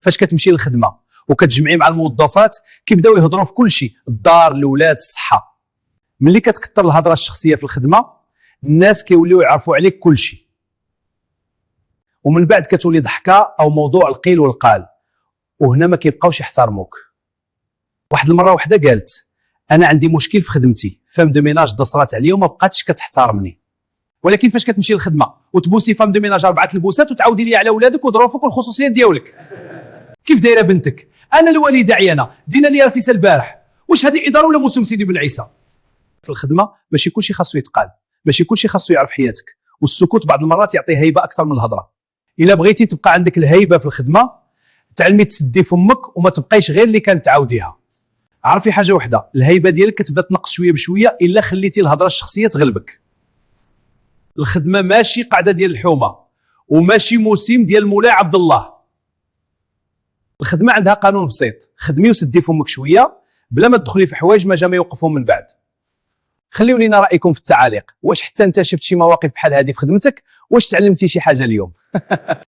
فاش كتمشي للخدمه وكتجمعي مع الموظفات كيبداو يهضروا في كل شيء، الدار، الاولاد، الصحه. ملي كتكثر الهضره الشخصيه في الخدمه الناس كيوليو يعرفوا عليك كل شيء، ومن بعد كتولي ضحكه او موضوع القيل والقال، وهنا ما كيبقاوش يحترموك. واحد المره وحده قالت انا عندي مشكل في خدمتي، فام دو ميناج دصرات عليا وما بقاتش كتحترمني. ولكن فاش كتمشي للخدمه وتبوسي فام دو ميناج 4 البوسات وتعاودي لي على ولادك وظروفك والخصوصيات ديالك، كيف دايره بنتك؟ انا الوالده عيانه، دينا لي رفيسه البارح، واش هذه اداره ولا موسم سيدي بن عيسى؟ في الخدمه ماشي كلشي خاصو يتقال، ماشي كلشي خاصو يعرف حياتك، والسكوت بعض المرات يعطي هيبه اكثر من الهضره. الا بغيتي تبقى عندك الهيبه في الخدمه تعلمي تسدي فمك وما تبقايش غير اللي كانت تعاوديها. عرفي حاجه وحده، الهيبه ديالك كتبدا تنقص شويه بشويه الا خليتي الهضره الشخصيه تغلبك. الخدمه ماشي قاعده ديال الحومه وماشي موسم ديال مولاي عبد الله. الخدمه عندها قانون بسيط، خدمي وسدي فمك شويه بلا ما تدخلي في حوايج ما جا يوقفهم من بعد. خليو لينا رايكم في التعاليق، واش حتى انت شفت شي مواقف بحال هذه في خدمتك؟ واش تعلمتي شي حاجه اليوم؟